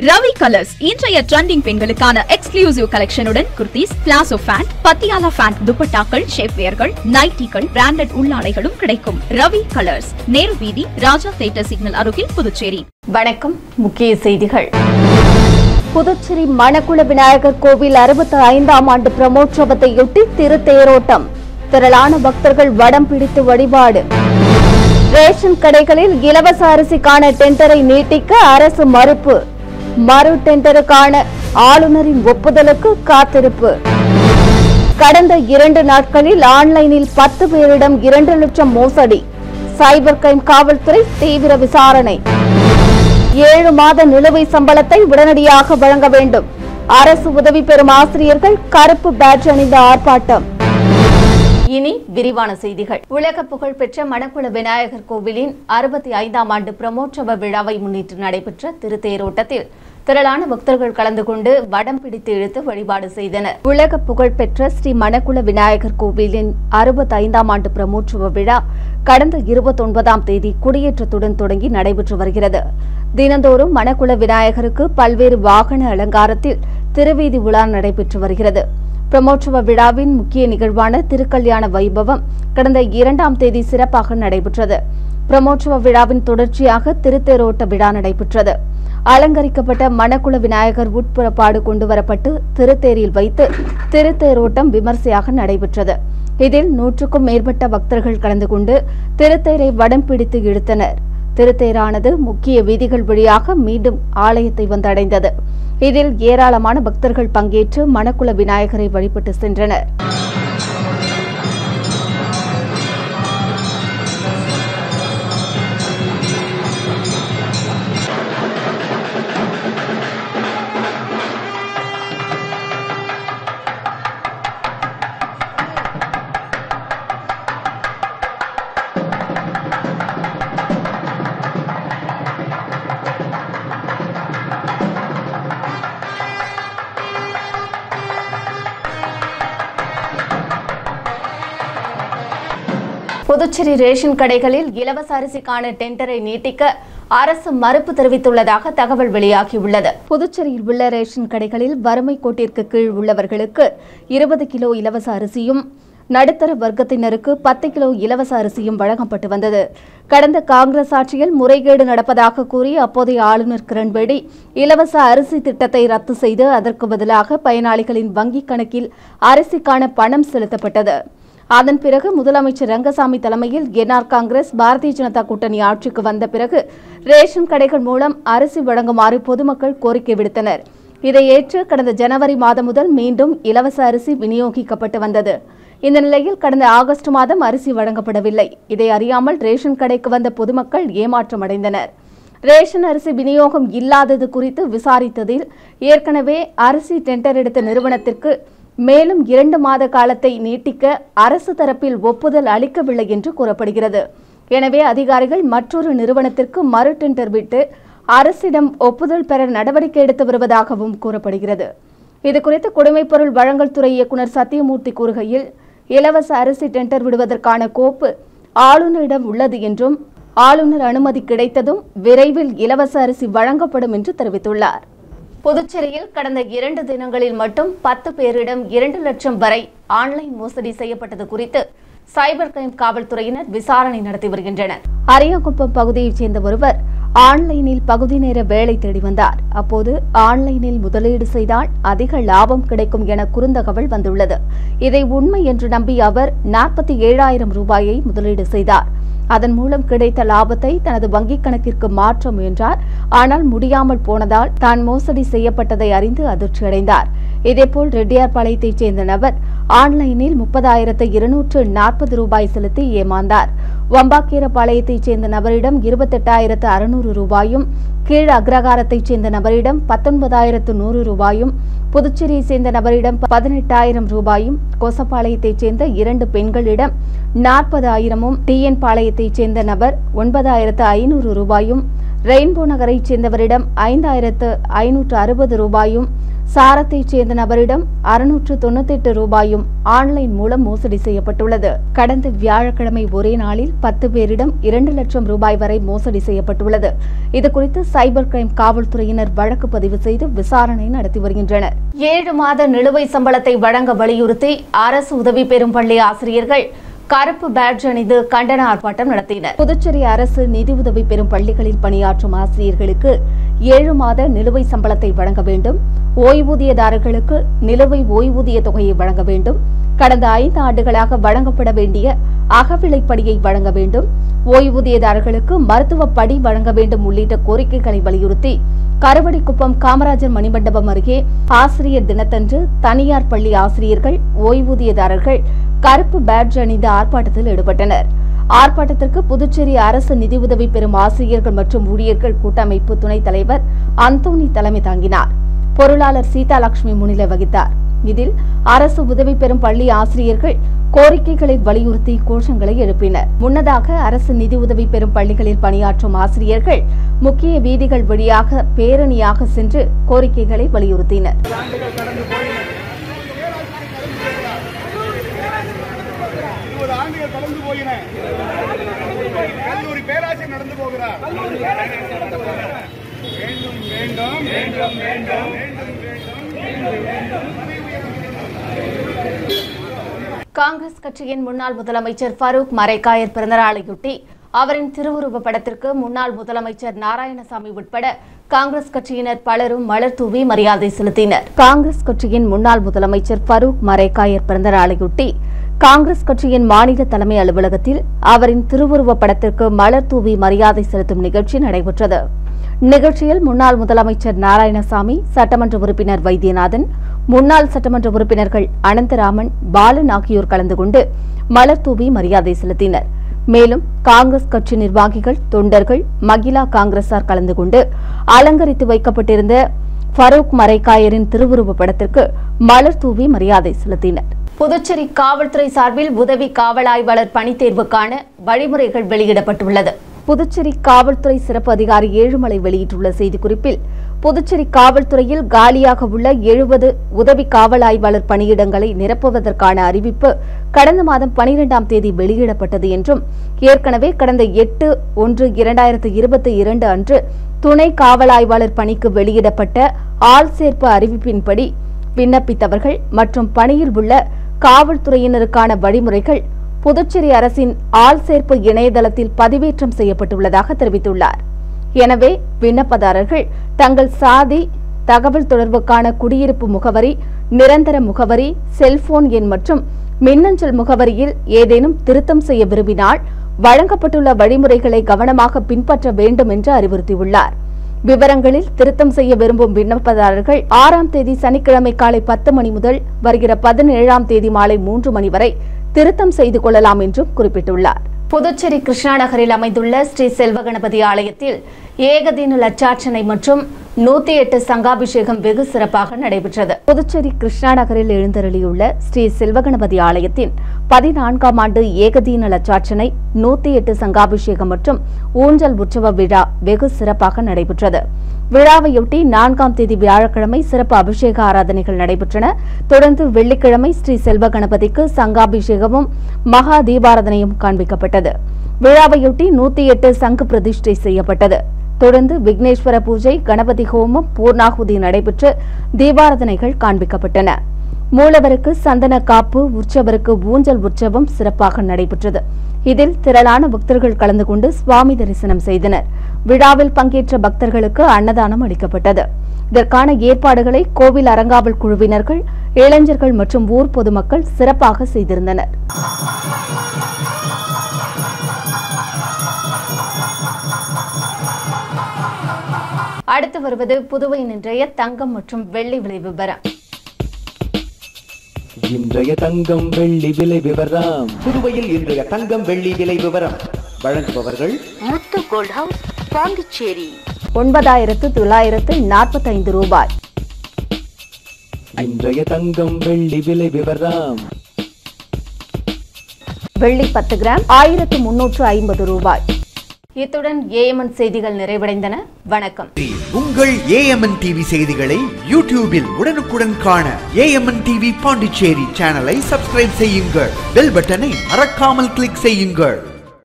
Ravi Colours இன்றைய trending பெண்களுக்கான exclusive கலெக்ஷனுடன் kurtis, palazzo pant, Patiala pant, துப்பட்டாக்கள், ஷேப்வேர்கள், நைட்டிகள், பிராண்டட் உள்ளாடைகளும் கிடைக்கும். ரவி கலர்ஸ், நேரு வீதி, ராஜா தியேட்டர் சிக்னல் அருகில், புதுச்சேரி. வணக்கம். முக்கிய செய்திகள். புதுச்சேரி மணக்குள விநாயகர் கோவில் 65ஆம் ஆண்டு பிரமோற்சவத்தையொட்டி திருத்தேரோட்டம். திரளான பக்தர்கள் வடம் பிடித்து வழிபாடு. ரேஷன் கடைகளில் இலவச அரிசிக்கான டெண்டரை நீட்டிக்க அரசு மறுப்பு. மறு டெண்டருக்கான ஆளுநரின் ஒப்புதலுக்கு காத்திருப்பு. கடந்த 2 நாட்களில் ஆன்லைனில் 10 பேரிடம் 2 லட்சம் மோசடி. சைபர் கிரைம் காவல்துறை தீவிர விசாரணை. 7 மாத நிலுவை சம்பளத்தை உடனடியாக வழங்க வேண்டும். அரசு உதவி பெறும் ஆசிரியர்கள் கருப்பு பேட்ஜ் அணிந்த ஆர்ப்பாட்டம். இனி விரிவான செய்திகள். உலக புகழ்பெற்ற மணக்குள விநாயகர் கோவிலின் 65ஆம் ஆண்டு பிரமோற்சவ விழாவை முன்னிட்டு நடைபெற்ற திருத்தேரோட்டத்தில் திரளான பக்தர்கள் கலந்து கொண்டு வடம் பிடித்து இழுத்து வழிபாடு செய்தனர். உலக புகழ்பெற்ற ஸ்ரீ மணக்குள விநாயகர் கோவிலின் 65ஆம் ஆண்டு பிரமோற்சவ விழா கடந்த 29ஆம் தேதி கொடியேற்றத்துடன் தொடங்கி நடைபெற்று வருகிறது. தினந்தோறும் மணக்குள விநாயகருக்கு பல்வேறு வாகன அலங்காரத்தில் திருவீதி உலா நடைபெற்று வருகிறது. பிரமோற்சவ விழாவின் முக்கிய நிகழ்வான திருக்கல்யாண வைபவம் கடந்த 2ஆம் தேதி சிறப்பாக நடைபெற்றது. பிரமோற்சவ விழாவின் தொடர்ச்சியாக திருத்தேரோட்ட விழா நடைபெற்றது. அலங்கரிக்கப்பட்ட மணக்குள விநாயகர் உட்புறப்பாடு கொண்டுவரப்பட்டு திருத்தேரில் வைத்து திருத்தேரோட்டம் விமர்சையாக நடைபெற்றது. இதில் 100க்கும் மேற்பட்ட பக்தர்கள் கலந்து கொண்டு திருத்தேரை வடம் பிடித்து இழுத்தனர். திருத்தேரானது முக்கிய வீதிகள் வழியாக மீண்டும் ஆலயத்தை வந்தடைந்தது. இதில் ஏராளமான பக்தர்கள் பங்கேற்று மணக்குள விநாயகரை வழிபட்டு சென்றனர். புதுச்சேரி ரேஷன் கடைகளில் இலவச அரிசிக்கான டெண்டரை நீட்டிக்க அரசு மறுப்பு தெரிவித்துள்ளதாக தகவல் வெளியாகியுள்ளது. புதுச்சேரியில் உள்ள ரேஷன் கடைகளில் வறுமை கோட்டிற்கு கீழ் உள்ளவர்களுக்கு 20 கிலோ இலவச அரிசியும், நடுத்தர வர்க்கத்தினருக்கு 10 கிலோ இலவச அரிசியும் வழங்கப்பட்டு வந்தது. கடந்த காங்கிரஸ் ஆட்சியில் முறைகேடு நடப்பதாக கூறி அப்போதைய ஆளுநர் கிரண்பேடி இலவச அரிசி திட்டத்தை ரத்து செய்து அதற்கு பதிலாக பயனாளிகளின் வங்கிக் கணக்கில் அரிசிக்கான பணம் செலுத்தப்பட்டது. அதன் பிறகு முதலமைச்சர் ரங்கசாமி தலைமையில் என்ஆர் காங்கிரஸ் பாரதிய ஜனதா கூட்டணி ஆட்சிக்கு வந்த பிறகு ரேஷன் கடைகள் மூலம் அரிசி வழங்குமாறு பொதுமக்கள் கோரிக்கை விடுத்தனர். இதை ஏற்று கடந்த ஜனவரி மாதம் முதல் மீண்டும் இலவச அரிசி விநியோகிக்கப்பட்டு வந்தது. இந்த நிலையில் கடந்த ஆகஸ்ட் மாதம் அரிசி வழங்கப்படவில்லை. இதை அறியாமல் ரேஷன் கடைக்கு வந்த பொதுமக்கள் ஏமாற்றம் அடைந்தனர். ரேஷன் அரிசி விநியோகம் இல்லாதது குறித்து விசாரித்ததில் ஏற்கனவே அரிசி டெண்டர் எடுத்த நிறுவனத்திற்கு மேலும் 2 மாத காலத்தை நீட்டிக்க அரசு தரப்பில் ஒப்புதல் அளிக்கவில்லை என்று கூறப்படுகிறது. எனவே அதிகாரிகள் மற்றொரு நிறுவனத்திற்கு மறு டெண்டர் விட்டு அரசிடம் ஒப்புதல் பெற நடவடிக்கை எடுத்து வருவதாகவும் கூறப்படுகிறது. இதுகுறித்து குடிமைப்பொருள் வழங்கல் துறை இயக்குநர் சத்தியமூர்த்தி கூறுகையில், இலவச அரிசி டெண்டர் விடுவதற்கான கோப்பு ஆளுநரிடம் உள்ளது என்றும் ஆளுநர் அனுமதி கிடைத்ததும் விரைவில் இலவச அரிசி வழங்கப்படும் என்று தெரிவித்துள்ளார். புதுச்சேரியில் கடந்த 2 தினங்களில் மட்டும் 10 பேரிடம் 2 லட்சம் வரை ஆன்லைன் மோசடி செய்யப்பட்டது குறித்து சைபர் கிரைம் காவல்துறையினர் விசாரணை நடத்தி வருகின்றனர். அரியாங்குப்பம் பகுதியைச் சேர்ந்த ஒருவர் ஆன்லைனில் பகுதி நேர வேலை தேடி வந்தார். அப்போது ஆன்லைனில் முதலீடு செய்தால் அதிக லாபம் கிடைக்கும் என குறுந்தகவல் வந்துள்ளது. இதை உண்மை என்று நம்பி அவர் 47,000 ரூபாயை முதலீடு செய்தார். அதன் மூலம் கிடைத்த லாபத்தை தனது வங்கிக் கணக்கிற்கு மாற்ற முயன்றார். ஆனால் முடியாமல் போனதால் தான் மோசடி செய்யப்பட்டதை அறிந்து அதிர்ச்சியடைந்தார். இதேபோல் ரெட்டியார்பாளையத்தைச் சேர்ந்த நபர் ஆன்லைனில் 30,240 ரூபாய் செலுத்தி ஏமாந்தார். வம்பாக்கீரபாளையத்தைச் சேர்ந்த நபரிடம் 28,600 ரூபாயும், கீழ் அக்ரகாரத்தைச் சேர்ந்த நபரிடம் 19,100 ரூபாயும், புதுச்சேரியை சேர்ந்த நபரிடம் 18,000 ரூபாயும், கொசப்பாளையத்தைச் சேர்ந்த 2 பெண்களிடம் 40,000, டிஎன் பாளையத்தைச் சேர்ந்த நபர் 9,500 ரூபாயும், ரெயின்போ நகரைச் சேர்ந்தவரிடம் 5,560 ரூபாயும், சாரத்தைச் சேர்ந்த நபரிடம் 698 ரூபாயும் ஆன்லைன் மூலம் மோசடி செய்யப்பட்டுள்ளது. கடந்த வியாழக்கிழமை ஒரே நாளில் 10 பேரிடம் 2 லட்சம் ரூபாய் வரை மோசடி செய்யப்பட்டுள்ளது. இதுகுறித்து சைபர் கிரைம் காவல்துறையினர் வழக்கு பதிவு செய்து விசாரணை நடத்தி வருகின்றனர். 7 மாத நிலுவைத் சம்பளத்தை வழங்க வலியுறுத்தி அரசு உதவி பெறும் பள்ளி ஆசிரியர்கள் கருப்பு பேட்ஜ் அணிந்து கண்டன ஆர்ப்பாட்டம் நடத்தினர். புதுச்சேரி அரசு நிதி உதவி பெறும் பள்ளிகளில் பணியாற்றும் ஆசிரியர்களுக்கு 7 மாத நிலுவை சம்பளத்தை வழங்க வேண்டும், ஓய்வூதியதாரர்களுக்கு நிலுவை ஓய்வூதிய தொகையை வழங்க வேண்டும், கடந்த 5 ஆண்டுகளாக வழங்கப்பட வேண்டிய அகவிலைப்படியை வழங்க வேண்டும், ஓய்வூதியதாரர்களுக்கு மருத்துவ படி வழங்க வேண்டும் உள்ளிட்ட கோரிக்கைகளை வலியுறுத்தி கருவடிக்குப்பம் காமராஜர் மணிமண்டபம் அருகே ஆசிரியர் தினத்தன்று தனியார் பள்ளி ஆசிரியர்கள், ஓய்வூதியதாரர்கள் கருப்பு பேட்ஜ் அணிந்த ஆர்ப்பாட்டத்தில் ஈடுபட்டனர். ஆர்ப்பாட்டத்திற்கு புதுச்சேரி அரசு நிதியுதவி பெறும் ஆசிரியர்கள் மற்றும் ஊழியர்கள் கூட்டமைப்பு துணைத் தலைவர் அந்தோனி தலைமை தாங்கினார். பொருளாளர் சீதாலட்சுமி முன்னிலை வகித்தார். இதில் அரசு உதவி பெறும் பள்ளி ஆசிரியர்கள் கோரிக்கைகளை வலியுறுத்தி கோஷங்களை எழுப்பினர். முன்னதாக அரசு நிதி உதவி பெறும் பள்ளிகளில் பணியாற்றும் ஆசிரியர்கள் முக்கிய வீதிகள் வழியாக பேரணியாக சென்று கோரிக்கைகளை வலியுறுத்தினர். காங்கிரஸ் கட்சியின் முன்னாள் முதலமைச்சர் ஃபரூக் மரைக்காயர் பிறந்தநாளையொட்டி அவரின் திருவுருவ படத்திற்கு முன்னாள் முதலமைச்சர் நாராயணசாமி உட்பட காங்கிரஸ் கட்சியினர் பலரும் மலர் தூவி மரியாதை செலுத்தினர். காங்கிரஸ் கட்சியின் முன்னாள் முதலமைச்சர் ஃபரூக் மரைக்காயர் பிறந்தநாளையொட்டி காங்கிரஸ் கட்சியின் மாநில தலைமை அலுவலகத்தில் அவரின் திருவுருவ படத்திற்கு மலர் தூவி மரியாதை செலுத்தும் நிகழ்ச்சி நடைபெற்றது. நிகழ்ச்சியில் முன்னாள் முதலமைச்சர் நாராயணசாமி, சட்டமன்ற உறுப்பினர் வைத்தியநாதன், முன்னாள் சட்டமன்ற உறுப்பினர்கள் அனந்தராமன், பாலன் ஆகியோர் கலந்து கொண்டு மலர் தூவி மரியாதை செலுத்தினர். மேலும் காங்கிரஸ் கட்சி நிர்வாகிகள், தொண்டர்கள், மகிழா காங்கிரசார் கலந்து கொண்டு அலங்கரித்து வைக்கப்பட்டிருந்த ஃபரூக் மரைக்காயரின் திருவுருவ படத்திற்கு மலர் தூவி மரியாதை செலுத்தினர். புதுச்சேரி காவல்துறை சார்பில் உதவி காவல் ஆய்வாளர் பணித் தேர்வுக்கான வழிமுறைகள் வெளியிடப்பட்டுள்ளது. புதுச்சேரி காவல்துறை சிறப்பு அதிகாரி ஏழுமலை வெளியிட்டுள்ள செய்திக்குறிப்பில், புதுச்சேரி காவல்துறையில் காலியாக உள்ள 70 உதவி காவல் ஆய்வாளர் பணியிடங்களை நிரப்புவதற்கான அறிவிப்பு கடந்த மாதம் 12ஆம் தேதி வெளியிடப்பட்டது என்றும், ஏற்கனவே கடந்த 8/1/2022 அன்று துணை காவல் ஆய்வாளர் பணிக்கு வெளியிடப்பட்ட ஆள் சேர்ப்பு அறிவிப்பின்படி விண்ணப்பித்தவர்கள் மற்றும் பணியில் உள்ள காவல்துறையினருக்கான வழிமுறைகள் புதுச்சேரி அரசின் ஆள் சேர்ப்பு இணையதளத்தில் பதிவேற்றம் செய்யப்பட்டுள்ளதாக தெரிவித்துள்ளார். எனவே விண்ணப்பதாரர்கள் தங்கள் சாதி, தகவல் தொடர்புக்கான குடியிருப்பு முகவரி, நிரந்தர முகவரி, செல்போன் எண் மற்றும் மின்னஞ்சல் முகவரியில் ஏதேனும் திருத்தம் செய்ய விரும்பினால் வழங்கப்பட்டுள்ள வழிமுறைகளை கவனமாக பின்பற்ற வேண்டும் என்று அறிவுறுத்தியுள்ளார். விவரங்களில் திருத்தம் செய்ய விரும்பும் விண்ணப்பதாரர்கள் 6ஆம் தேதி சனிக்கிழமை காலை 10 மணி முதல் வருகிற 17ஆம் தேதி மாலை 3 மணி வரை திருத்தம் செய்து கொள்ளலாம் என்றும் குறிப்பிட்டுள்ளார். புதுச்சேரி கிருஷ்ணா நகரில் அமைந்துள்ள ஸ்ரீ செல்வகணபதி ஆலயத்தில் ஏகதீன லட்சார்ச்சனை மற்றும் 108 சங்காபிஷேகம் வெகு சிறப்பாக நடைபெற்றது. புதுச்சேரி கிருஷ்ணா நகரில் எழுந்தருளியுள்ள ஸ்ரீ செல்வகணபதி ஆலயத்தின் 14ஆம் ஆண்டு ஏகதீன லட்சார்ச்சனை, 108 சங்காபிஷேகம் மற்றும் ஊஞ்சல் உற்சவ விழா வெகு சிறப்பாக நடைபெற்றது. விழாவையொட்டி 4ஆம் தேதி வியாழக்கிழமை சிறப்பு அபிஷேக ஆராதனைகள் நடைபெற்றன. தொடர்ந்து வெள்ளிக்கிழமை ஸ்ரீ செல்வ கணபதிக்கு சங்காபிஷேகமும் மகா தீபாராதனையும் காண்பிக்கப்பட்டது. விழாவையொட்டி 108 சங்கு பிரதிஷ்டை செய்யப்பட்டது. தொடர்ந்து விக்னேஸ்வர பூஜை, கணபதி ஹோமம், பூர்ணாகுதி நடைபெற்று தீபாராதனைகள் காண்பிக்கப்பட்டன. மூலவருக்கு சந்தன காப்பு, உற்சவருக்கு ஊஞ்சல் உற்சவம் சிறப்பாக நடைபெற்றது. இதில் திரளான பக்தர்கள் கலந்து கொண்டு சுவாமி தரிசனம் செய்தனர். விழாவில் பங்கேற்ற பக்தர்களுக்கு அன்னதானம் அளிக்கப்பட்டது. இதற்கான ஏற்பாடுகளை கோவில் அறங்காவல் குழுவினர்கள், இளைஞர்கள் மற்றும் ஊர் பொதுமக்கள் சிறப்பாக செய்திருந்தனர். அடுத்து வருவது புதுவையின் இன்றைய தங்கம் மற்றும் வெள்ளி விலை விவரம். இன்றைய தங்கம் வெள்ளி விலை விவரம். புதுவையில் இன்றைய தங்கம் வெள்ளி விலை விவரம் வழங்குபவர்கள் முத்து கோல்ட் ஹவுஸ், பாண்டிச்சேரி. 9,945 ரூபாய். இன்றைய தங்கம் வெள்ளி விலை விவரம். வெள்ளி 10 கிராம் 1350 ரூபாய். இத்துடன் ஏஎம்என் செய்திகள் நிறைவடைந்தன. வணக்கம். உங்கள் ஏஎம்என் டிவி செய்திகளை யூடியூபில் உடனுக்குடன் காண ஏஎம்என் டிவி பாண்டிச்சேரி சேனலை சப்ஸ்கிரைப் செய்யுங்கள். பெல் பட்டனை மறக்காமல் கிளிக் செய்யுங்கள்.